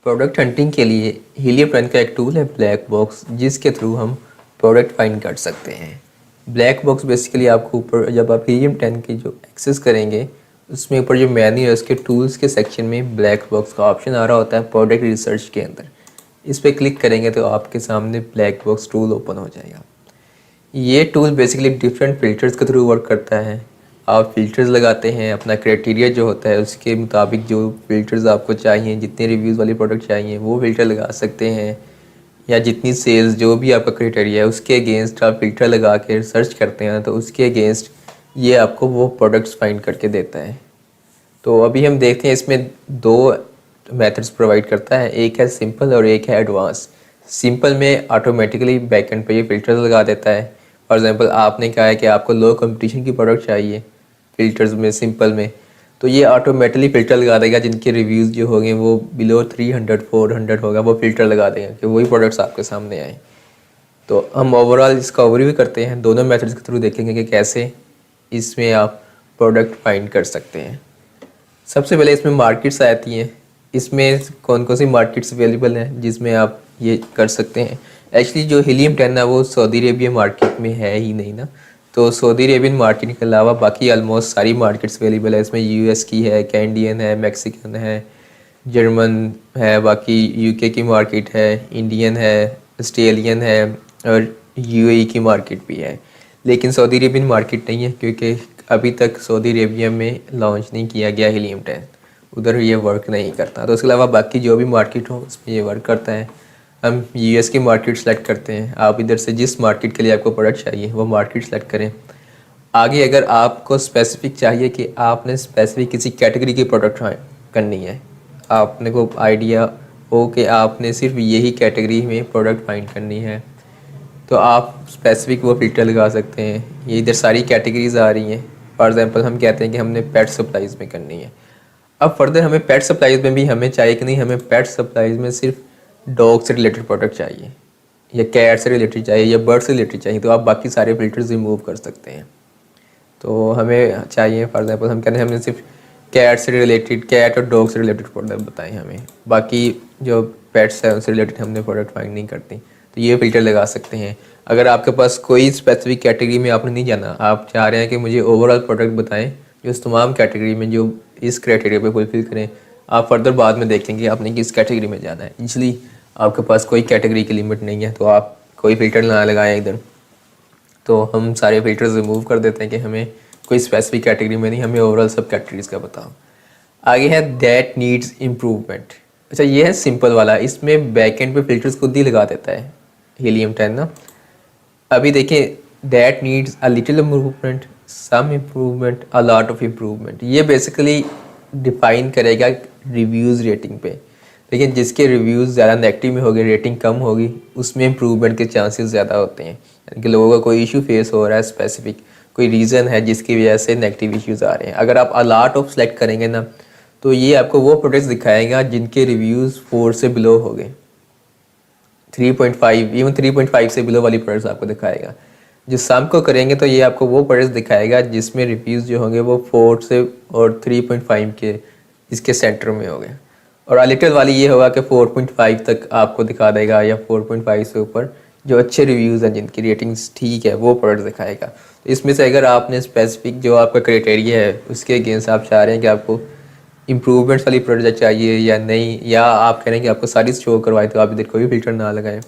Product hunting के लिए helium 10 का एक टूल है ब्लैक बॉक्स, जिसके थ्रू हम प्रोडक्ट फाइंड कर सकते हैं। ब्लैक बॉक्स बेसिकली आपको ऊपर जब आप हीलियम 10 की जो एक्सेस करेंगे उसमें ऊपर जो मेन्यू है उसके टूल्स के सेक्शन में ब्लैक बॉक्स का ऑप्शन आ रहा होता है प्रोडक्ट रिसर्च के अंदर। इस पर क्लिक करेंगे तो आपके सामने ब्लैक बॉक्स टूल ओपन हो जाएगा। ये टूल बेसिकली डिफरेंट फ़िल्टर्स के थ्रू वर्क करता है। आप फ़िल्टर्स लगाते हैं, अपना क्राइटेरिया जो होता है उसके मुताबिक जो फ़िल्टर्स आपको चाहिए, जितने रिव्यूज़ वाले प्रोडक्ट चाहिए वो फ़िल्टर लगा सकते हैं, या जितनी सेल्स जो भी आपका क्राइटेरिया है उसके अगेंस्ट आप फ़िल्टर लगा के सर्च करते हैं तो उसके अगेंस्ट ये आपको वो प्रोडक्ट्स फाइंड करके देता है। तो अभी हम देखते हैं इसमें दो मेथड्स प्रोवाइड करता है, एक है सिंपल और एक है एडवांस। सिंपल में ऑटोमेटिकली बैकएंड पे ये फ़िल्टर्स लगा देता है। फॉर एग्जांपल आपने कहा है कि आपको लो कंपटीशन की प्रोडक्ट चाहिए फ़िल्टर्स में, सिंपल में, तो ये ऑटोमेटिकली फ़िल्टर लगा देगा जिनके रिव्यूज़ जो होंगे वो बिलो 300 400 होगा, वो फ़िल्टर लगा देगा कि वही प्रोडक्ट्स आपके सामने आए। तो हम ओवरऑल इसका ओवरव्यू करते हैं, दोनों मेथड्स के थ्रू देखेंगे कि कैसे इसमें आप प्रोडक्ट फाइंड कर सकते हैं। सबसे पहले इसमें मार्केट्स आती हैं। इसमें कौन कौन सी मार्केट्स अवेलेबल हैं जिसमें आप ये कर सकते हैं। एक्चुअली जो हीलियम 10 है वो सऊदी अरेबिया मार्केट में है ही नहीं ना, तो सऊदी अरेबियन मार्केट के अलावा बाकी ऑलमोस्ट सारी मार्केट्स अवेलेबल है। इसमें यूएस की है, कैनेडियन है, मैक्सिकन है, जर्मन है, बाकी यूके की मार्केट है, इंडियन है, ऑस्ट्रेलियन है और यूएई की मार्केट भी है। लेकिन सऊदी अरेबियन मार्केट नहीं है क्योंकि अभी तक सऊदी अरेबिया में लॉन्च नहीं किया गया हीलियम 10, उधर ये वर्क नहीं करता। तो उसके अलावा बाकी जो भी मार्केट हो उसमें ये वर्क करता है। हम यूएस की मार्केट सेलेक्ट करते हैं। आप इधर से जिस मार्केट के लिए आपको प्रोडक्ट चाहिए वो मार्केट सेलेक्ट करें। आगे अगर आपको स्पेसिफिक चाहिए कि आपने स्पेसिफिक किसी कैटेगरी की प्रोडक्ट करनी है, आपने को आइडिया हो कि आपने सिर्फ यही कैटेगरी में प्रोडक्ट फाइंड करनी है, तो आप स्पेसिफिक वो फ़िल्टर लगा सकते हैं। ये इधर सारी कैटेगरीज आ रही हैं। फॉर एग्जांपल हम कहते हैं कि हमने पेट सप्लाईज़ में करनी है। अब फर्दर हमें पेट सप्लाईज़ में भी हमें चाहिए कि नहीं, हमें पेट सप्लाईज़ में सिर्फ डॉग से रिलेटेड प्रोडक्ट चाहिए या कैट से रिलेटेड चाहिए या बर्ड से रिलेटेड चाहिए, तो आप बाकी सारे फ़िल्टर्स रिमूव कर सकते हैं। तो हमें चाहिए फॉर एग्जांपल हम कहते हैं हमने सिर्फ कैट से रिलेटेड, कैट और डॉग से रिलेटेड प्रोडक्ट बताएं हमें, बाकी जो पेट्स है उनसे रिलेटेड हमने प्रोडक्ट फाइंड नहीं करती, तो ये फ़िल्टर लगा सकते हैं। अगर आपके पास कोई स्पेसिफिक कैटेगरी में आपने नहीं जाना, आप चाह रहे हैं कि मुझे ओवरऑल प्रोडक्ट बताएं जो इस तमाम कैटेगरी में जो इस क्राइटेरिया पे फुलफिल करें, आप फर्दर बाद में देखेंगे आपने किस कैटेगरी में जाना है। इसलिए आपके पास कोई कैटेगरी की लिमिट नहीं है तो आप कोई फ़िल्टर ना लगाएं इधर। तो हम सारे फ़िल्टर्स रिमूव कर देते हैं कि हमें कोई स्पेसिफिक कैटेगरी में नहीं, हमें ओवरऑल सब कैटेगरीज का बताओ। आगे है दैट नीड्स इम्प्रूवमेंट। अच्छा, ये है सिंपल वाला, इसमें बैकएंड पे फ़िल्टर्स खुद ही लगा देता है हीलियम 10 ना। अभी देखें, that needs a little improvement, some improvement, a lot of improvement, ये बेसिकली डिफाइन करेगा रिव्यूज़ रेटिंग पे। लेकिन जिसके रिव्यूज़ ज़्यादा नेगेटिव में होगी, रेटिंग कम होगी, उसमें इम्प्रूवमेंट के चांसेस ज़्यादा होते हैं। यानी कि लोगों का कोई इशू फेस हो रहा है, स्पेसिफिक कोई रीज़न है जिसकी वजह से नेगेटिव इश्यूज़ आ रहे हैं। अगर आप अलॉट ऑफ सेलेक्ट करेंगे ना, तो ये आपको वो प्रोडक्ट्स दिखाएगा जिनके रिव्यूज़ 4 से बिलो हो गए, 3.5, इवन 3.5 से बिलो वाली प्रोडक्ट्स आपको दिखाएगा। जो सम को करेंगे तो ये आपको वो प्रोडक्ट्स दिखाएगा जिसमें रिव्यूज़ जो होंगे वो 4 से और 3.5 के इसके सेंटर में हो गए। और लिटिल वाली ये होगा कि 4.5 तक आपको दिखा देगा, या 4.5 से ऊपर जो अच्छे रिव्यूज़ हैं जिनकी रेटिंग्स ठीक है वो प्रोडक्ट दिखाएगा। तो इसमें से अगर आपने स्पेसिफिक जो आपका क्राइटेरिया है उसके अगेंस्ट आप चाह रहे हैं कि आपको इम्प्रूवमेंट्स वाली प्रोडक्ट चाहिए या नहीं, या आप कह रहे हैं कि आपको सारी शो करवाए, तो आप इधर कोई फ़िल्टर ना लगाएं।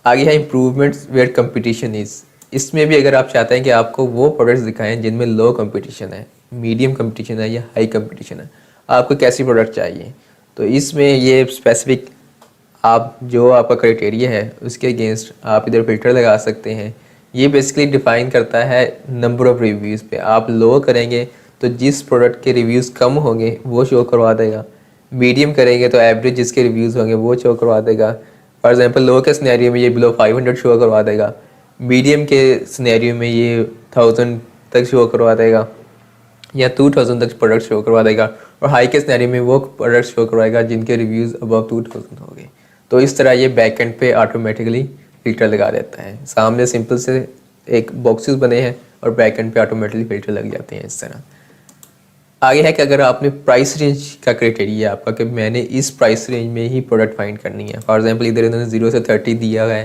आगे है इम्प्रूवमेंट्स वेयर कंपटीशन इज़। इसमें भी अगर आप चाहते हैं कि आपको वो प्रोडक्ट्स दिखाएं जिनमें लो कंपटीशन है, मीडियम कंपटीशन है या हाई कंपटीशन है, आपको कैसी प्रोडक्ट चाहिए, तो इसमें ये स्पेसिफिक आप जो आपका क्राइटेरिया है उसके अगेंस्ट आप इधर फ़िल्टर लगा सकते हैं। ये बेसिकली डिफ़ाइन करता है नंबर ऑफ़ रिव्यूज़ पे। आप लो करेंगे तो जिस प्रोडक्ट के रिव्यूज़ कम होंगे वो शो करवा देगा, मीडियम करेंगे तो एवरेज जिसके रिव्यूज़ होंगे वो शो करवा देगा। फॉर एग्जांपल लो के सिनेरियो में ये बिलो 500 शो करवा देगा, मीडियम के सिनेरियो में ये 1000 तक शो करवा देगा या 2000 तक प्रोडक्ट शो करवा देगा, और हाई के सिनेरियो में वो प्रोडक्ट शो करवाएगा जिनके रिव्यूज़ अबव 2000 हो गए। तो इस तरह ये बैक एंड पे ऑटोमेटिकली फ़िल्टर लगा देता है। सामने सिंपल से एक बॉक्सेस बने हैं और बैक एंड पे ऑटोमेटिकली फ़िल्टर लग जाते हैं इस तरह। आगे है कि अगर आपने प्राइस रेंज का क्राइटेरिया आपका कि मैंने इस प्राइस रेंज में ही प्रोडक्ट फाइंड करनी है, फॉर एग्जांपल इधर इन्होंने 0 से 30 दिया है,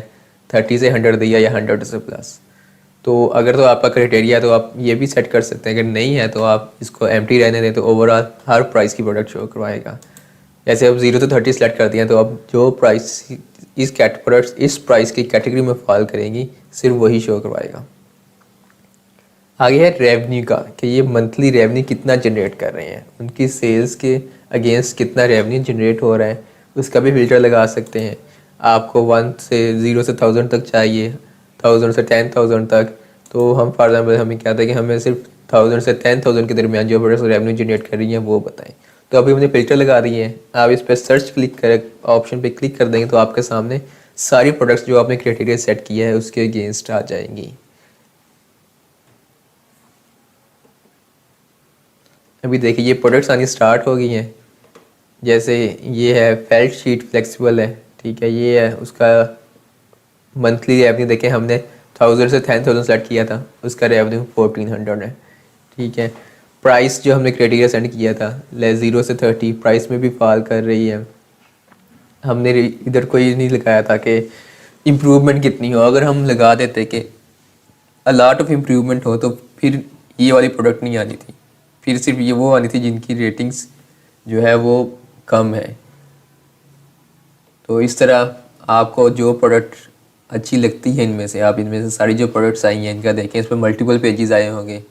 30 से 100 दिया या 100 से प्लस, तो अगर तो आपका क्राइटेरिया तो आप ये भी सेट कर सकते हैं, अगर नहीं है तो आप इसको एम्प्टी रहने दें तो ओवरऑल हर प्राइस की प्रोडक्ट शो करवाएगा। जैसे अब 0 से 30 सेलेक्ट कर दिया तो अब जो प्राइस इस प्रोडक्ट्स इस प्राइस की कैटेगरी में फॉल करेंगी सिर्फ वही शो करवाएगा। आगे है रेवेन्यू का, कि ये मंथली रेवेन्यू कितना जनरेट कर रहे हैं, उनकी सेल्स के अगेंस्ट कितना रेवेन्यू जनरेट हो रहा है, उसका भी फिल्टर लगा सकते हैं। आपको 1 से 0 से 1000 तक चाहिए, 1000 से 10,000 तक, तो हम फॉर एग्जाम्पल हमें क्या था कि हमें सिर्फ 1000 से 10,000 के दरमियान जो प्रोडक्ट्स रेवेन्यू जनरेट कर रही हैं वो बताएं। तो अभी हमने फिल्टर लगा दिए हैं, आप इस पर सर्च क्लिक कर ऑप्शन पे क्लिक कर देंगे तो आपके सामने सारी प्रोडक्ट्स जो आपने क्राइटेरिया सेट किया है उसके अगेंस्ट आ जाएंगी। अभी देखिए ये प्रोडक्ट्स आनी स्टार्ट हो गई हैं। जैसे ये है फेल्ट शीट फ्लेक्सिबल है, ठीक है, ये है उसका मंथली रेवेन्यू देखें हमने 1000 से 10,000 सेट किया था, उसका रेवेन्यू 1400 है, ठीक है। प्राइस जो हमने क्राइटेरिया सेंड किया था 0 से 30 प्राइस में भी फॉल कर रही है। हमने इधर कोई नहीं लगाया था कि इम्प्रूवमेंट कितनी हो, अगर हम लगा देते कि अ लॉट ऑफ इम्प्रूवमेंट हो तो फिर ये वाली प्रोडक्ट नहीं आनी थी, फिर सिर्फ ये वो आनी थी जिनकी रेटिंग्स जो है वो कम है। तो इस तरह आपको जो प्रोडक्ट अच्छी लगती है इनमें से, आप इनमें से सारी जो प्रोडक्ट्स आई हैं इनका देखें, इस पर मल्टीपल पेजेस आए होंगे।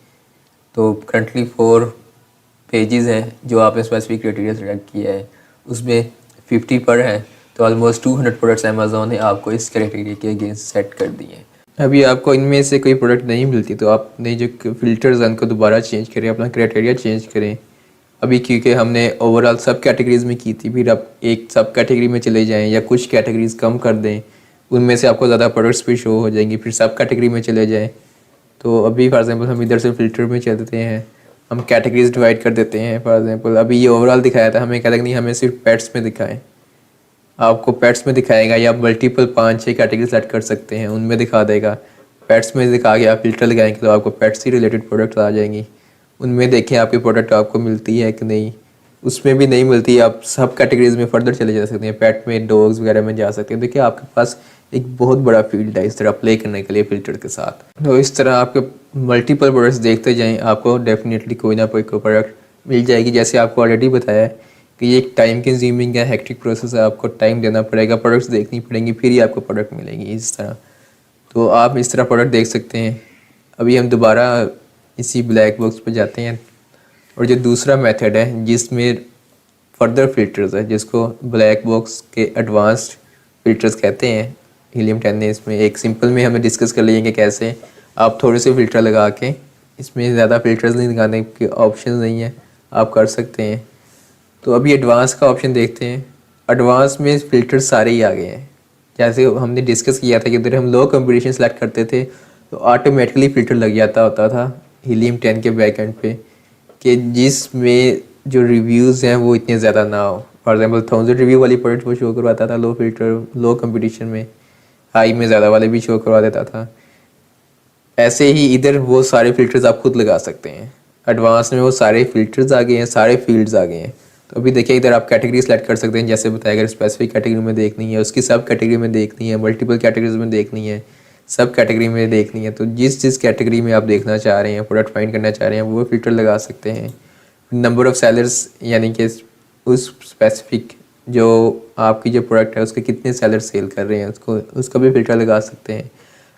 तो करंटली 4 पेजेस हैं जो आपने स्पेसिफिक क्राइटेरिया सेलेक्ट किया है, उसमें 50 पर है, तो ऑलमोस्ट 200 प्रोडक्ट्स अमेज़ॉन ने आपको इस क्राइटेरिया के अगेंस्ट सेट कर दिए हैं। अभी आपको इनमें से कोई प्रोडक्ट नहीं मिलती तो आपने जो फ़िल्टर्स हैं उनको दोबारा चेंज करें, अपना क्राइटेरिया चेंज करें। अभी क्योंकि हमने ओवरऑल सब कैटेगरीज़ में की थी, फिर आप एक सब कैटेगरी में चले जाएं या कुछ कैटेगरीज़ कम कर दें, उनमें से आपको ज़्यादा प्रोडक्ट्स भी शो हो जाएंगी, फिर सब कैटेगरी में चले जाएँ। तो अभी फॉर एग्जांपल हम इधर से फ़िल्टर में चलते हैं, हम कैटेगरीज डिवाइड कर देते हैं। फॉर एग्जांपल अभी ये ओवरऑल दिखाया था, हमें कहता है कि नहीं हमें सिर्फ पेट्स में दिखाएं, आपको पेट्स में दिखाएगा या मल्टीपल 5-6 कैटेगरी सेलेक्ट कर सकते हैं उनमें दिखा देगा। पेट्स में दिखा के आप फिल्टर लगाएंगे तो आपको पेट्स से रिलेटेड प्रोडक्ट आ जाएंगी, उनमें देखें आपकी प्रोडक्ट आपको मिलती है कि नहीं, उसमें भी नहीं मिलती आप सब कैटेगरीज में फर्दर चले जा सकते हैं, पेट में डॉग्स वगैरह में जा सकते हैं। देखिए आपके पास एक बहुत बड़ा फील्ड है इस तरह प्ले करने के लिए फ़िल्टर के साथ। तो इस तरह आपके मल्टीपल प्रोडक्ट्स देखते जाएं, आपको डेफिनेटली कोई ना कोई प्रोडक्ट मिल जाएगी। जैसे आपको ऑलरेडी बताया है कि ये एक टाइम कंज्यूमिंग है, हेक्टिक प्रोसेस है, आपको टाइम देना पड़ेगा, प्रोडक्ट्स देखनी पड़ेंगी, फिर ही आपको प्रोडक्ट मिलेंगी इस तरह। तो आप इस तरह प्रोडक्ट देख सकते हैं। अभी हम दोबारा इसी ब्लैक बॉक्स पर जाते हैं और जो दूसरा मेथड है जिसमें फर्दर फिल्टर्स है, जिसको ब्लैक बॉक्स के एडवांस्ड फिल्टर्स कहते हैं, हीलियम 10 ने इसमें एक सिंपल में हमें डिस्कस कर लेंगे कैसे आप थोड़े से फ़िल्टर लगा के, इसमें ज़्यादा फिल्टर्स नहीं लगाने के ऑप्शन नहीं है, आप कर सकते हैं। तो अभी एडवांस का ऑप्शन देखते हैं। एडवांस में फ़िल्टर सारे ही आ गए हैं। जैसे हमने डिस्कस किया था कि इधर हम लो कंपटीशन सेलेक्ट करते थे तो ऑटोमेटिकली फ़िल्टर लग जाता होता था हीलियम 10 के बैक एंड पे, कि जिसमें जो रिव्यूज़ हैं वो इतने ज़्यादा ना हो। फॉर एग्जांपल 1000 रिव्यू वाली प्रोडक्ट वो शो करवाता था लो फिल्टर, लो कंपटीशन में, हाई में ज़्यादा वाले भी शो करवा देता था। ऐसे ही इधर वो सारे फ़िल्टर्स आप खुद लगा सकते हैं। एडवांस में वो सारे फ़िल्टर्स आ गए हैं, सारे फील्ड्स आ गए हैं। तो अभी देखिए इधर आप कैटेगरी सेलेक्ट कर सकते हैं, जैसे बताया अगर स्पेसिफिक कैटेगरी में देखनी है, उसकी सब कैटेगरी में देखनी है, मल्टीपल कैटेगरीज में देखनी है, सब कैटेगरी में देखनी है, तो जिस कैटेगरी में आप देखना चाह रहे हैं, प्रोडक्ट फाइंड करना चाह रहे हैं, वो फ़िल्टर लगा सकते हैं। नंबर ऑफ़ सेलर्स, यानी कि उस स्पेसिफिक जो आपकी जो प्रोडक्ट है उसके कितने सेलर सेल कर रहे हैं उसका भी फ़िल्टर लगा सकते हैं।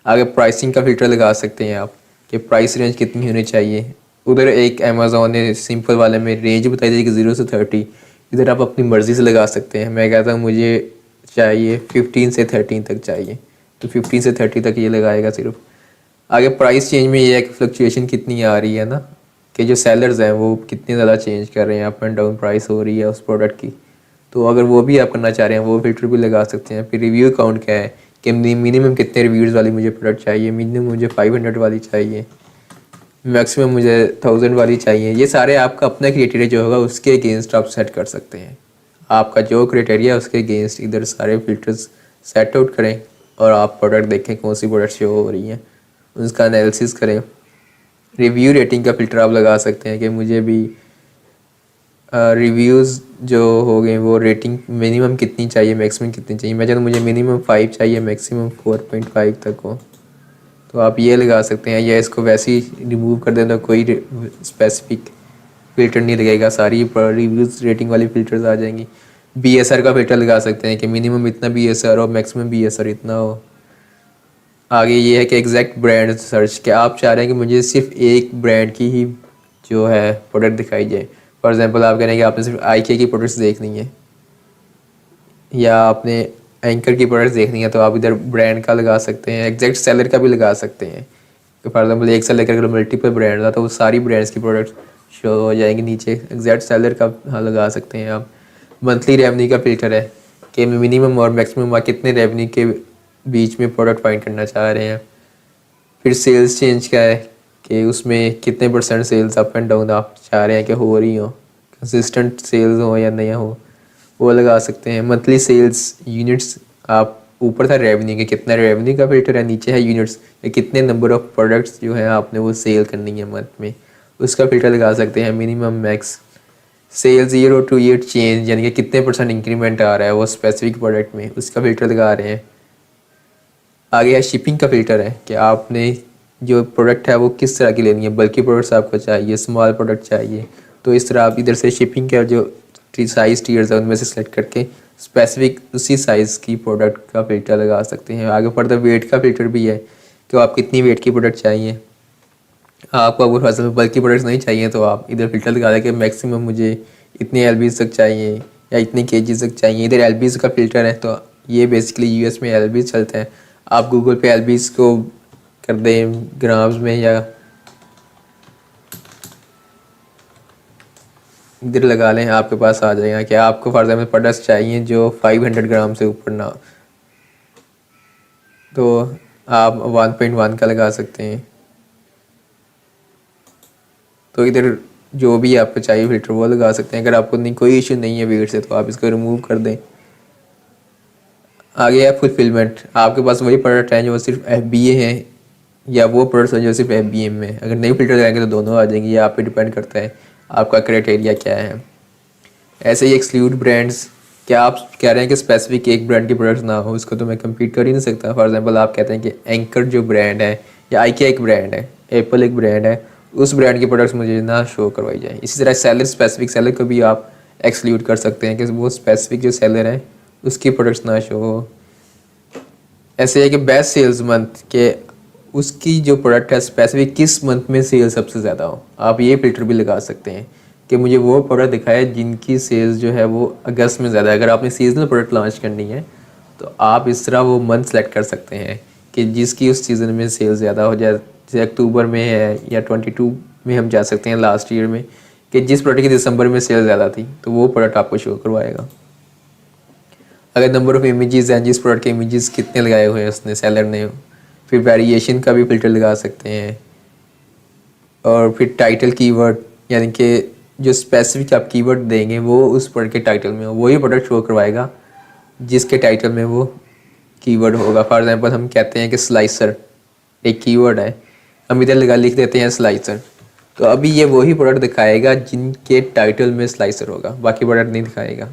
आगे प्राइसिंग का फ़िल्टर लगा सकते हैं आप कि प्राइस रेंज कितनी होनी चाहिए। उधर एक अमेज़ॉन ने सिंपल वाले में रेंज बताई थी कि 0 से 30, इधर आप अपनी मर्ज़ी से लगा सकते हैं। मैं कहता हूँ मुझे चाहिए 15 से 13 तक चाहिए, तो 15 से 30 तक ये लगाएगा सिर्फ। आगे प्राइस चेंज में ये है कि फ्लक्चुएशन कितनी आ रही है ना, कि जो सेलर्स हैं वो कितने ज़्यादा चेंज कर रहे हैं, अप एंड डाउन प्राइस हो रही है उस प्रोडक्ट की, तो अगर वो भी आप करना चाह रहे हैं वो फ़िल्टर भी लगा सकते हैं। फिर रिव्यू काउंट क्या है कि मिनिमम कितने रिव्यूज़ वाली मुझे प्रोडक्ट चाहिए, मिनिमम मुझे 500 वाली चाहिए, मैक्सिमम मुझे 1000 वाली चाहिए। ये सारे आपका अपना क्राइटेरिया जो होगा उसके अगेंस्ट आप सेट कर सकते हैं। आपका जो क्राइटेरिया उसके अगेंस्ट इधर सारे फ़िल्टर्स सेट आउट करें और आप प्रोडक्ट देखें कौन सी प्रोडक्ट शो हो रही हैं, उसका एनालिसिस करें। रिव्यू रेटिंग का फ़िल्टर आप लगा सकते हैं कि मुझे भी रिव्यूज़ जो हो गए वो रेटिंग मिनिमम कितनी चाहिए मैक्सिमम कितनी चाहिए। मैं चाहता हूँ मुझे मिनिमम 5 चाहिए मैक्सिमम 4.5 तक हो, तो आप ये लगा सकते हैं। या इसको वैसे ही रिमूव कर दें तो कोई स्पेसिफिक फ़िल्टर नहीं लगेगा, सारी रिव्यूज़ रेटिंग वाली फ़िल्टर्स आ जाएंगी। BSR का फ़िल्टर लगा सकते हैं कि मिनिमम इतना BSR हो, मैक्सिमम BSR इतना हो। आगे ये है कि एग्जैक्ट ब्रांड सर्च, कि आप चाह रहे हैं कि मुझे सिर्फ एक ब्रांड की ही जो है प्रोडक्ट दिखाई जाए। फॉर एग्जांपल आप कह रहे हैं कि आपने सिर्फ IKEA की प्रोडक्ट्स देखनी है या आपने एंकर की प्रोडक्ट्स देखनी है, तो आप इधर ब्रांड का लगा सकते हैं। एग्जैक्ट सेलर का भी लगा सकते हैं कि फॉर एग्जांपल एक सेलर का अगर मल्टीपल ब्रांड था तो वो सारी ब्रांड्स की प्रोडक्ट्स शो हो जाएंगी नीचे। एग्जैक्ट सेलर का हाँ लगा सकते हैं आप। मंथली रेवेन्यू का फिल्टर है कि मिनिमम और मैक्सिमम आप कितने रेवेन्यू के बीच में प्रोडक्ट फाइंड करना चाह रहे हैं। फिर सेल्स चेंज का है कि उसमें कितने % सेल्स अप एंड डाउन आप चाह रहे हैं कि हो रही हो, कंसिस्टेंट सेल्स हो या नहीं हो, वो लगा सकते हैं। मंथली सेल्स यूनिट्स, आप ऊपर था रेवेन्यू के कितना रेवेन्यू का फिल्टर है, नीचे है यूनिट्स कितने नंबर ऑफ प्रोडक्ट्स जो है आपने वो सेल करनी है मंथ में, उसका फिल्टर लगा सकते हैं। Minimum max sales year to year change, यानी कि कितने % इंक्रीमेंट आ रहा है वो स्पेसिफिक प्रोडक्ट में, उसका फिल्टर लगा रहे हैं। आगे है शिपिंग का फिल्टर है कि आपने जो प्रोडक्ट है वो किस तरह की लेनी है, बल्कि प्रोडक्ट्स आपको चाहिए, स्मॉल प्रोडक्ट चाहिए, तो इस तरह आप इधर से शिपिंग का जो साइज़ टीयर्स है उनमें से सेलेक्ट करके स्पेसिफिक उसी साइज़ की प्रोडक्ट का फिल्टर लगा सकते हैं। आगे फर्दर वेट का फिल्टर भी है कि आप कितनी वेट की प्रोडक्ट चाहिए। आपको अगर फसल बल्कि प्रोडक्ट्स नहीं चाहिए तो आप इधर फिल्टर लगा दें कि मैक्सिमम मुझे इतने LBs तक चाहिए या इतने kgs तक चाहिए। इधर LBs का फिल्टर है, तो ये बेसिकली US में LBs चलते हैं। आप गूगल पे LBs को कर दें ग्राम्स में या इधर लगा लें, आपके पास आ जाएगा कि आपको फॉर एग्जाम्पल प्रोडक्ट्स चाहिए जो 500 ग्राम से ऊपर ना, तो आप 1.1 का लगा सकते हैं। तो इधर जो भी आपको चाहिए फिल्टर वो लगा सकते हैं। अगर आपको नहीं कोई इशू नहीं है वेट से तो आप इसको रिमूव कर दें। आगे है फुलफिलमेंट, आपके पास वही प्रोडक्ट हैं जो सिर्फ FBA हैं या वो प्रोडक्ट्स हैं जो सिर्फ FBM में। अगर नहीं फिल्टर लगाएंगे तो दोनों आ जाएंगे, ये आप पे डिपेंड करता है आपका क्राइटेरिया क्या है। ऐसे ही एक्सक्लूड ब्रांड्स, क्या आप कह रहे हैं कि स्पेसिफिक एक ब्रांड की प्रोडक्ट्स ना हो, उसको तो मैं कम्पीट कर ही नहीं सकता। फॉर एग्जांपल आप कहते हैं कि एंकर जो ब्रांड है या IKEA एक ब्रांड है, एप्पल एक ब्रांड है, उस ब्रांड की प्रोडक्ट्स मुझे ना शो करवाई जाए। इसी तरह सेलर, स्पेसिफिक सेलर को भी आप एक्सक्लूड कर सकते हैं कि वो स्पेसिफिक जो सेलर है उसकी प्रोडक्ट्स ना शो हो। ऐसे है कि बेस्ट सेल्स मंथ के उसकी जो प्रोडक्ट है स्पेसिफिक किस मंथ में सेल सबसे ज़्यादा हो, आप ये फिल्टर भी लगा सकते हैं कि मुझे वो प्रोडक्ट दिखाए जिनकी सेल्स जो है वो अगस्त में ज़्यादा है। अगर आपने सीजनल प्रोडक्ट लॉन्च करनी है तो आप इस तरह वो मंथ सेलेक्ट कर सकते हैं कि जिसकी उस सीज़न में सेल ज़्यादा हो जाए। जैसे अक्टूबर में है या 22 में हम जा सकते हैं लास्ट ईयर में, कि जिस प्रोडक्ट की दिसंबर में सेल ज़्यादा थी तो वो प्रोडक्ट आपको शो करवाएगा। अगर नंबर ऑफ़ इमेजेस हैं, जिस प्रोडक्ट के इमेजेस कितने लगाए हुए हैं उसने सेलर ने, फिर वेरिएशन का भी फिल्टर लगा सकते हैं। और फिर टाइटल कीवर्ड, यानी कि जो स्पेसिफिक आप कीवर्ड देंगे वो उस प्रोडक्ट के टाइटल में हो, वही प्रोडक्ट शो करवाएगा जिसके टाइटल में वो कीवर्ड होगा। फॉर एग्जांपल हम कहते हैं कि स्लाइसर एक कीवर्ड है, हम इधर लिख देते हैं स्लाइसर, तो अभी ये वही प्रोडक्ट दिखाएगा जिनके टाइटल में स्लाइसर होगा, बाकी प्रोडक्ट नहीं दिखाएगा,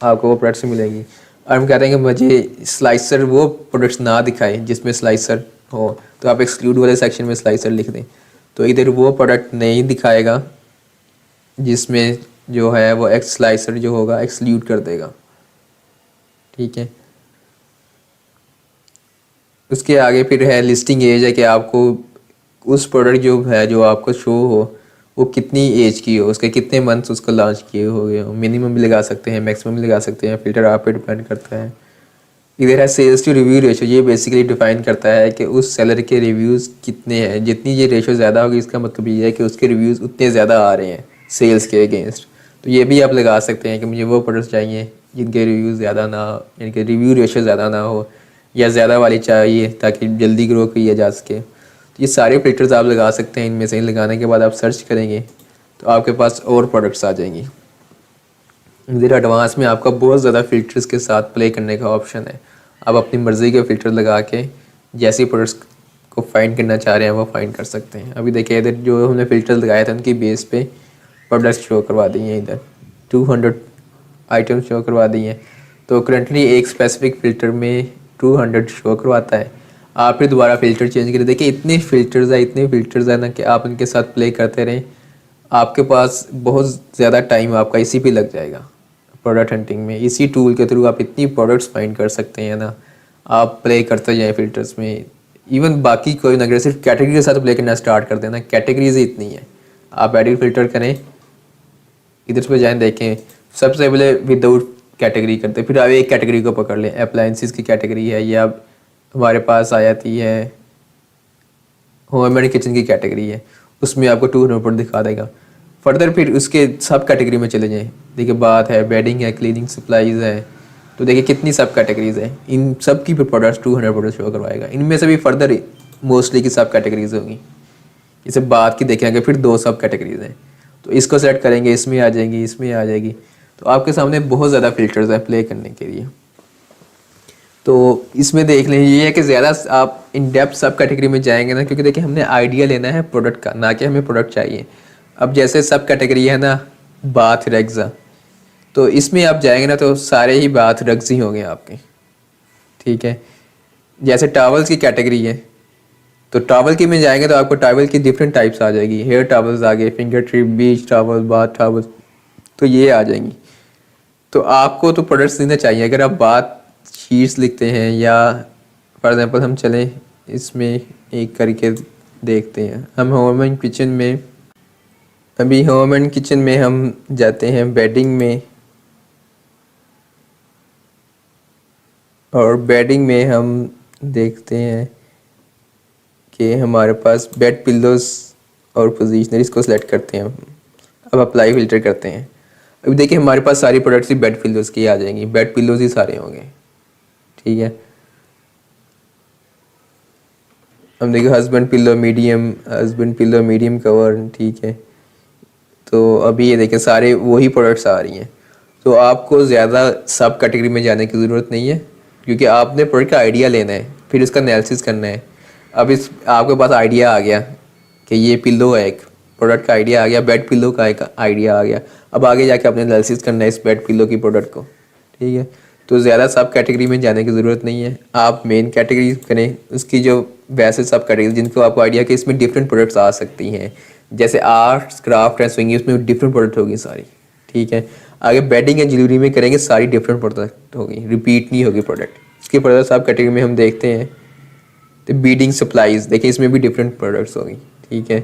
आपको वो प्रोडक्ट्स मिलेंगी। और हम कहते हैं कि मुझे स्लाइसर वो प्रोडक्ट्स ना दिखाए जिसमें स्लाइसर हो, तो आप एक्सक्लूड वाले सेक्शन में स्लाइसर लिख दें, तो इधर वो प्रोडक्ट नहीं दिखाएगा जिसमें जो है वो एक्स स्लाइसर जो होगा एक्सक्लूड कर देगा। ठीक है, उसके आगे फिर है लिस्टिंग एज, है कि आपको उस प्रोडक्ट जो है जो आपको शो हो वो कितनी एज की हो, उसके कितने मंथ्स उसको लॉन्च किए हो गए हो। मिनिमम भी लगा सकते हैं, मैक्सिमम भी लगा सकते हैं, फिल्टर आप पे डिपेंड करता है। इधर है सेल्स टू रिव्यू रेशो, ये बेसिकली डिफाइन करता है कि उस सेलर के रिव्यूज़ कितने हैं। जितनी ये रेशो ज़्यादा होगी इसका मतलब ये है कि उसके रिव्यूज़ उतने ज़्यादा आ रहे हैं सेल्स के अगेंस्ट। तो ये भी आप लगा सकते हैं कि मुझे वो प्रोडक्ट्स चाहिए जिनके रिव्यूज़ ज़्यादा ना हो, जिनके रिव्यू रेशो ज़्यादा ना हो, या ज़्यादा वाली चाहिए ताकि जल्दी ग्रो किया जा सके। तो ये सारे फिल्टर्स आप लगा सकते हैं। इनमें से लगाने के बाद आप सर्च करेंगे तो आपके पास और प्रोडक्ट्स आ जाएंगी। इधर एडवांस में आपका बहुत ज़्यादा फ़िल्टर्स के साथ प्ले करने का ऑप्शन है। आप अपनी मर्ज़ी के फ़िल्टर लगा के जैसे प्रोडक्ट्स को फाइंड करना चाह रहे हैं वो फाइंड कर सकते हैं। अभी देखिए इधर जो हमने फ़िल्टर लगाए थे उनकी बेस पे प्रोडक्ट्स शो करवा दिए हैं इधर। 200 आइटम शो करवा दी हैं। तो करंटली एक स्पेसिफिक फ़िल्टर में 200 शो करवाता है। आप फिर दोबारा फ़िल्टर चेंज करें, देखिए इतने फ़िल्टर्स हैं ना कि आप इनके साथ प्ले करते रहें, आपके पास बहुत ज़्यादा टाइम आपका इसी पे लग जाएगा। प्रोडक्ट हंटिंग में इसी टूल के थ्रू आप इतनी प्रोडक्ट्स फाइंड कर सकते हैं ना, आप प्ले करते जाएँ फ़िल्टर्स में। इवन बाकी कोई ना, अगर सिर्फ कैटेगरी के साथ प्ले करना स्टार्ट कर देना, कैटेगरीज ही इतनी है। आप एडिट फ़िल्टर करें, इधर पे जाएँ, देखें सबसे पहले विदाउट कैटेगरी करते, फिर आप एक कैटेगरी को पकड़ लें, अप्लायंसेस की कैटेगरी है, या हमारे पास आ जाती है होम एंड किचन की कैटेगरी है, उसमें आपको 200 पर दिखा देगा। फर्दर फिर उसके सब कैटेगरी में चले जाएं, देखिए बात है, बेडिंग है, क्लीनिंग सप्लाईज है, तो देखिए कितनी सब कैटेगरीज है, इन सब की फिर प्रोडक्ट्स 200 प्रोडक्ट शो करवाएगा। इनमें से भी फर्दर मोस्टली की सब कैटेगरीज होंगी। इसे बात की देखेंगे, फिर 2 सब कैटेगरीज हैं, तो इसको सेलेक्ट करेंगे, इसमें आ जाएंगी, इसमें आ जाएगी। तो आपके सामने बहुत ज़्यादा फिल्टर्स हैं प्ले करने के लिए। तो इसमें देख लें, ये है कि ज़्यादा आप इन डेप्थ सब कैटेगरी में जाएंगे ना, क्योंकि देखिए हमने आइडिया लेना है प्रोडक्ट का, ना कि हमें प्रोडक्ट चाहिए। अब जैसे सब कैटेगरी है ना, बाथ रग्स, तो इसमें आप जाएंगे ना तो सारे ही बाथ रग्स ही होंगे आपके, ठीक है। जैसे टावल्स की कैटेगरी है, तो टावल की में जाएंगे तो आपको टावल की डिफरेंट टाइप्स आ जाएगी, हेयर टावल्स आ गए, फिंगर ट्रिप, बीच टावल, बाथ टावल, तो ये आ जाएंगी। तो आपको तो प्रोडक्ट्स लेना चाहिए। अगर आप बात शीट्स लिखते हैं, या फॉर एग्जांपल हम चलें इसमें एक करके देखते हैं, हम होम एंड किचन में, अभी होम एंड किचन में हम जाते हैं बेडिंग में, और बेडिंग में हम देखते हैं कि हमारे पास बेड पिल्लोस और पोजीशनर, इसको सेलेक्ट करते हैं। अब अप्लाई फ़िल्टर करते हैं। अभी देखिए हमारे पास सारी प्रोडक्ट्स ही बेड पिल्लोस की आ जाएंगी, बेड पिल्लोस ही सारे होंगे, ठीक है। हम देखिए हस्बैंड पिल्लो मीडियम कवर, ठीक है। तो अभी ये देखिए सारे वही प्रोडक्ट्स आ रही हैं। तो आपको ज़्यादा सब कैटेगरी में जाने की ज़रूरत नहीं है, क्योंकि आपने प्रोडक्ट का आइडिया लेना है, फिर इसका एनालिसिस करना है। अब इस आपके पास आइडिया आ गया कि ये पिल्लो है, एक प्रोडक्ट का आइडिया आ गया, बेड पिल्लो का एक आइडिया आ गया। अब आगे जाके आपने एनालिसिस करना है इस बेड पिल्लो की प्रोडक्ट को, ठीक है। तो ज़्यादा सब कैटेगरी में जाने की ज़रूरत नहीं है, आप मेन कैटेगरी करें, उसकी जो वैसे सब कैटेगरी जिनको आपको आइडिया कि इसमें डिफरेंट प्रोडक्ट्स आ सकती हैं, जैसे आर्ट्स, क्राफ्ट एंड स्विंग, उसमें डिफरेंट प्रोडक्ट होगी सारी, ठीक है। आगे बेडिंग एंड ज्वेलरी में करेंगे, सारी डिफरेंट प्रोडक्ट होगी, रिपीट नहीं होगी प्रोडक्ट। इसके फर्दर सब कैटेगरी में हम देखते हैं तो बीडिंग सप्लाईज, देखिए इसमें भी डिफरेंट प्रोडक्ट्स होगी, ठीक है।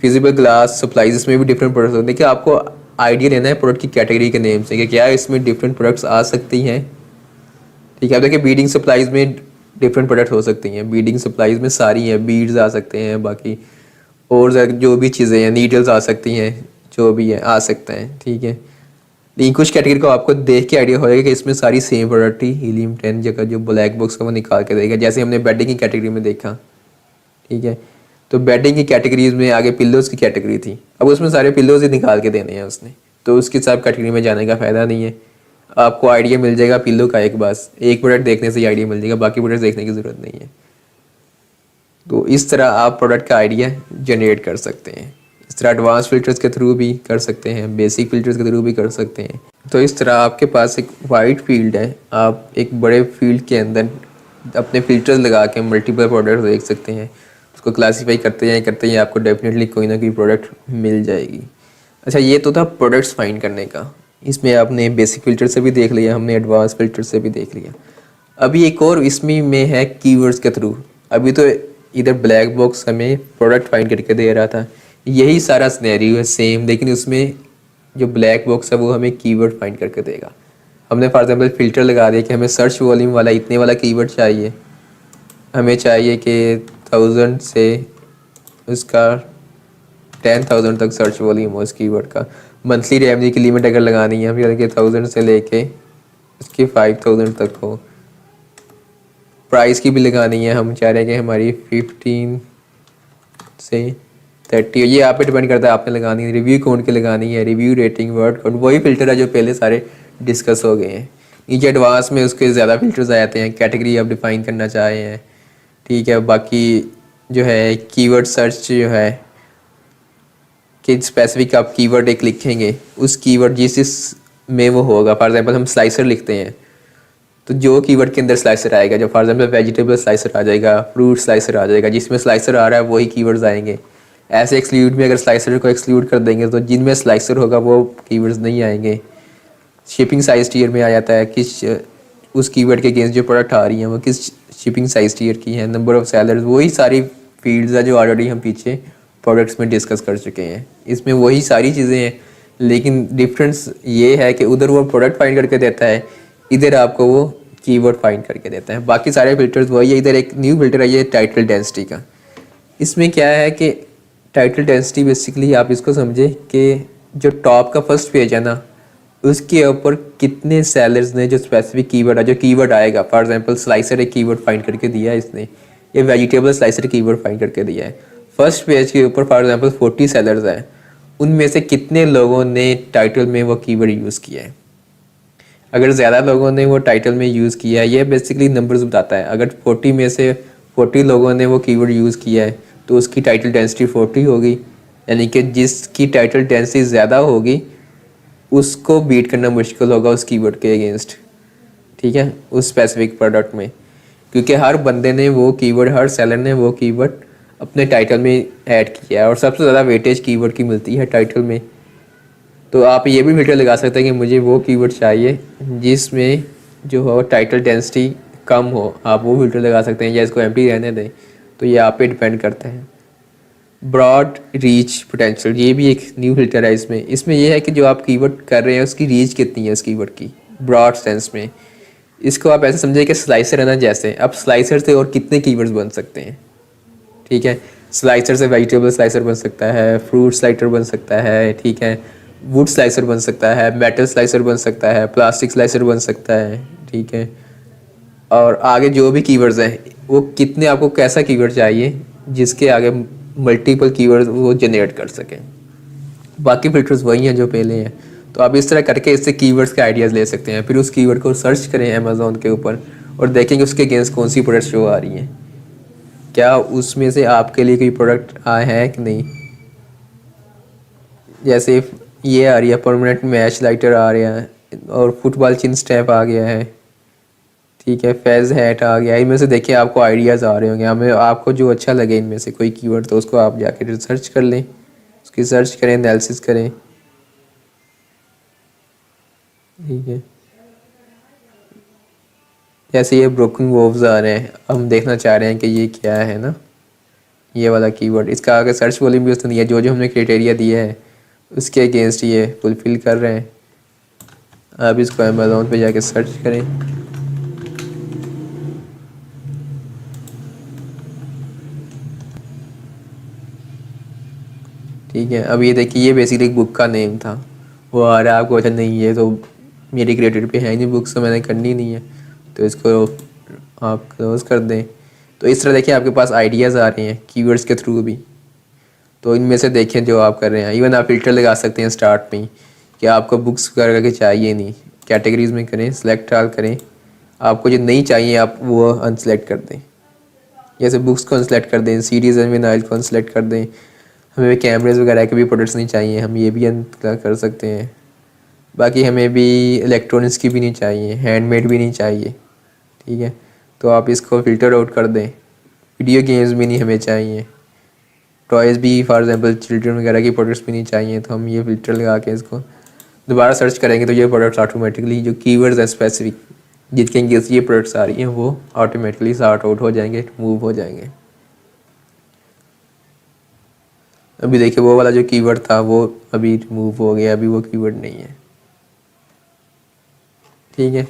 फिजिबल ग्लास सप्लाईज, इसमें भी डिफरेंट प्रोडक्ट्स होंगे। देखिए आपको आइडिया लेना है प्रोडक्ट की कैटेगरी के नेम से कि क्या इसमें डिफरेंट प्रोडक्ट्स आ सकती हैं, ठीक है। अब देखिए बीडिंग सप्लाईज में डिफरेंट प्रोडक्ट हो सकती हैं, बीडिंग सप्लाईज में सारी हैं, बीड्स आ सकते हैं, बाकी और जो भी चीज़ें हैं, नीडल्स आ सकती हैं, जो भी है आ सकता है, ठीक है। लेकिन कुछ कैटेगरी को आपको देख के आइडिया होगा कि इसमें सारी सेम प्रोडक्ट ही हीलियम 10 जगह जो ब्लैक बॉक्स का वो निकाल के देगा, जैसे हमने बेडिंग की कैटेगरी में देखा, ठीक है। तो बेडिंग की कैटेगरीज में आगे पिल्लोज़ की कैटेगरी थी, अब उसमें सारे पिल्लोज़ ही निकाल के देने हैं उसने, तो उसकी सब कैटेगरी में जाने का फ़ायदा नहीं है। आपको आइडिया मिल जाएगा पिल्लो का, एक बस एक प्रोडक्ट देखने से ही आइडिया मिल जाएगा, बाकी प्रोडक्ट देखने की ज़रूरत नहीं है। तो इस तरह आप प्रोडक्ट का आइडिया जनरेट कर सकते हैं। इस तरह एडवांस फिल्टर्स के थ्रू भी कर सकते हैं, बेसिक फिल्टर्स के थ्रू भी कर सकते हैं। तो इस तरह आपके पास एक वाइड फील्ड है, आप एक बड़े फील्ड के अंदर अपने फिल्टर्स लगा के मल्टीपल प्रोडक्ट देख सकते हैं, उसको क्लासीफाई करते हैं आपको डेफिनेटली कोई ना कोई प्रोडक्ट मिल जाएगी। अच्छा, ये तो था प्रोडक्ट्स फाइंड करने का, इसमें आपने बेसिक फिल्टर से भी देख लिया, हमने एडवांस फिल्टर से भी देख लिया। अभी एक और इसमें में है कीवर्ड्स के थ्रू। अभी तो इधर ब्लैक बॉक्स हमें प्रोडक्ट फाइंड करके दे रहा था, यही सारा सिनेरियो है सेम, लेकिन उसमें जो ब्लैक बॉक्स है वो हमें कीवर्ड फाइंड करके देगा। हमने फॉर एग्जांपल फ़िल्टर लगा दिया कि हमें सर्च वॉल्यूम वाला इतने वाला कीवर्ड चाहिए, हमें चाहिए कि 1000 से उसका 10,000 तक सर्च वॉल्यूम हो इस कीवर्ड का। मंथली रेवेन्यू की लिमिट अगर लगानी है, हम यानी कि 1000 से लेके उसकी 5000 तक हो। प्राइस की भी लगानी है, हम चाह रहे हैं कि हमारी 15 से 30, ये आप पे डिपेंड करता है आपने लगानी है। रिव्यू काउंट की लगानी है, रिव्यू रेटिंग, वर्ड काउंट, वही फिल्टर है जो पहले सारे डिस्कस हो गए हैं। नीचे एडवांस में उसके ज़्यादा फिल्टर्स आ जाते हैं, कैटेगरी आप डिफाइन करना चाहे हैं, ठीक है। बाकी जो है कीवर्ड सर्च जो है, कि स्पेसिफिक आप कीवर्ड एक लिखेंगे, उस कीवर्ड जिस में वो होगा। फॉर एग्जांपल हम स्लाइसर लिखते हैं तो जो कीवर्ड के अंदर स्लाइसर आएगा, जो फॉर एग्जांपल वेजिटेबल स्लाइसर आ जाएगा, फ्रूट स्लाइसर आ जाएगा, जिसमें स्लाइसर आ रहा है वही कीवर्ड्स आएंगे। ऐसे एक्सक्लूड में अगर स्लाइसर को एक्सक्लूड कर देंगे तो जिनमें स्लाइसर होगा वो कीवर्ड्स नहीं आएंगे। शिपिंग साइज टियर में आ जाता है किस उस कीवर्ड के अगेंस्ट जो प्रोडक्ट आ रही हैं वो किस शिपिंग साइज टियर की है, नंबर ऑफ सेलर्स, वही सारी फील्ड्स है जो ऑलरेडी हम पीछे प्रोडक्ट्स में डिस्कस कर चुके हैं। इसमें वही सारी चीज़ें हैं, लेकिन डिफरेंस ये है कि उधर वो प्रोडक्ट फाइंड करके देता है, इधर आपको वो कीवर्ड फाइंड करके देता है। बाकी सारे फिल्टर्स वही है। इधर एक न्यू फिल्टर है ये टाइटल डेंसिटी का। इसमें क्या है कि टाइटल डेंसिटी बेसिकली आप इसको समझे कि जो टॉप का फर्स्ट पेज है ना, उसके ऊपर कितने सेलर्स ने जो स्पेसिफिक कीवर्ड है, जो कीवर्ड आएगा, फॉर एग्जांपल स्लाइसर एक कीवर्ड फाइंड करके दिया है इसने, ये वेजिटेबल स्लाइसर कीवर्ड फाइंड करके दिया है। फर्स्ट पेज के ऊपर फॉर एग्जांपल 40 सेलर्स हैं, उनमें से कितने लोगों ने टाइटल में वो कीवर्ड यूज़ किया है। अगर ज़्यादा लोगों ने वो टाइटल में यूज़ किया है, ये बेसिकली नंबर्स बताता है। अगर 40 में से 40 लोगों ने वो कीवर्ड यूज़ किया है तो उसकी टाइटल डेंसिटी 40 होगी, यानी कि जिसकी टाइटल डेंसिटी ज़्यादा होगी उसको बीट करना मुश्किल होगा उस कीवर्ड के अगेंस्ट, ठीक है, उस स्पेसिफिक प्रोडक्ट में, क्योंकि हर बंदे ने वो कीवर्ड, हर सेलर ने वो कीवर्ड अपने टाइटल में ऐड किया है और सबसे ज़्यादा वेटेज कीवर्ड की मिलती है टाइटल में। तो आप ये भी फिल्टर लगा सकते हैं कि मुझे वो कीवर्ड चाहिए जिसमें जो हो टाइटल डेंसिटी कम हो, आप वो फिल्टर लगा सकते हैं या इसको एम्प्टी रहने दें, तो ये आप पे डिपेंड करता है। ब्रॉड रीच पोटेंशियल, ये भी एक न्यू फिल्टर है इसमें ये है कि जो आप कीवर्ड कर रहे हैं उसकी रीच कितनी है उस कीवर्ड की, ब्रॉड सेंस में। इसको आप ऐसे समझिए कि स्लाइसर है ना, जैसे अब स्लाइसर से और कितने कीवर्ड्स बन सकते हैं, ठीक है। स्लाइसर से वेजिटेबल स्लाइसर बन सकता है, फ्रूट स्लाइसर बन सकता है, ठीक है, वुड स्लाइसर बन सकता है, मेटल स्लाइसर बन सकता है, प्लास्टिक स्लाइसर बन सकता है, ठीक है। और आगे जो भी कीवर्ड्स हैं वो कितने, आपको कैसा कीवर्ड चाहिए जिसके आगे मल्टीपल कीवर्ड्स वो जनरेट कर सकें। बाकी फिल्टर्स वही हैं जो पहले हैं। तो आप इस तरह करके इससे कीवर्ड्स के आइडियाज़ ले सकते हैं। फिर उस कीवर्ड को सर्च करें अमेज़ॉन के ऊपर और देखेंगे उसके अगेंस्ट कौन सी प्रोडक्ट शो आ रही हैं, क्या उसमें से आपके लिए कोई प्रोडक्ट आए हैं कि नहीं। जैसे ये आ रही है परमानेंट मैच लाइटर आ रहा है और फुटबॉल चिन स्टेप आ गया है, ठीक है, फेज हैट आ गया। इनमें से देखिए आपको आइडियाज़ आ रहे होंगे, हमें आपको जो अच्छा लगे इनमें से कोई कीवर्ड तो उसको आप जाके रिसर्च कर लें, उसकी सर्च करें, एनालिसिस करें, ठीक है। जैसे ये ब्रोकन वोव्स आ रहे हैं, हम देखना चाह रहे हैं कि ये क्या है ना, ये वाला कीवर्ड, इसका आगे सर्च वॉल्यूम भी उसने दिया, जो जो हमने क्राइटेरिया दिया है उसके अगेंस्ट ये फुलफिल कर रहे हैं। आप इसको अमेज़ॉन पे जाके सर्च करें, ठीक है। अब ये देखिए ये बेसिकली एक बुक का नेम था, वो आ रहा है आपको, अच्छा नहीं ये तो मेरी क्रिएटेड पे है नहीं बुक्स, तो मैंने करनी नहीं है, तो इसको आप क्लोज कर दें। तो इस तरह देखिए आपके पास आइडियाज़ आ रहे हैं कीवर्ड्स के थ्रू भी। तो इनमें से देखें जो आप कर रहे हैं। इवन आप फिल्टर लगा सकते हैं स्टार्ट में कि आपको बुक्स करके चाहिए नहीं, कैटेगरीज में करें, सेलेक्ट ऑल करें, आपको जो नहीं चाहिए आप वो अनसेलेक्ट कर दें। जैसे बुक्स को अनसेलेक्ट कर दें, सीरीज़ एंड विनाइल को अनसेलेक्ट कर दें। हमें कैमरेज वगैरह के भी प्रोडक्ट्स नहीं चाहिए, हम ये भी कर सकते हैं। बाकी हमें भी इलेक्ट्रॉनिक्स की भी नहीं चाहिए, हैंडमेड भी नहीं चाहिए, ठीक है। तो आप इसको फ़िल्टर आउट कर दें। वीडियो गेम्स भी नहीं हमें चाहिए, टॉयज़ भी, फॉर एग्जांपल चिल्ड्रन वगैरह की प्रोडक्ट्स भी नहीं चाहिए, तो हम ये फ़िल्टर लगा के इसको दोबारा सर्च करेंगे तो ये प्रोडक्ट्स ऑटोमेटिकली जो कीवर्ड्स हैं स्पेसिफिक जिनके अंगेंस्ट ये प्रोडक्ट्स आ रही हैं वो ऑटोमेटिकली सॉर्ट आउट हो जाएंगे, मूव हो जाएंगे। अभी देखिए वो वाला जो कीवर्ड था वो अभी रिमूव हो गया, अभी वो कीवर्ड नहीं है, ठीक है।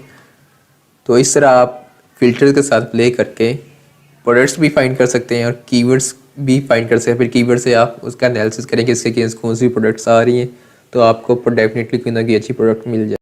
तो इस तरह आप फिल्टर के साथ प्ले करके प्रोडक्ट्स भी फाइंड कर सकते हैं और कीवर्ड्स भी फाइंड कर सकते हैं। फिर कीवर्ड से आप उसका एनालिसिस करें कि इसके अगेंस्ट कौन सी प्रोडक्ट्स आ रही हैं, तो आपको डेफिनेटली कोई ना कोई अच्छी प्रोडक्ट मिल जाए।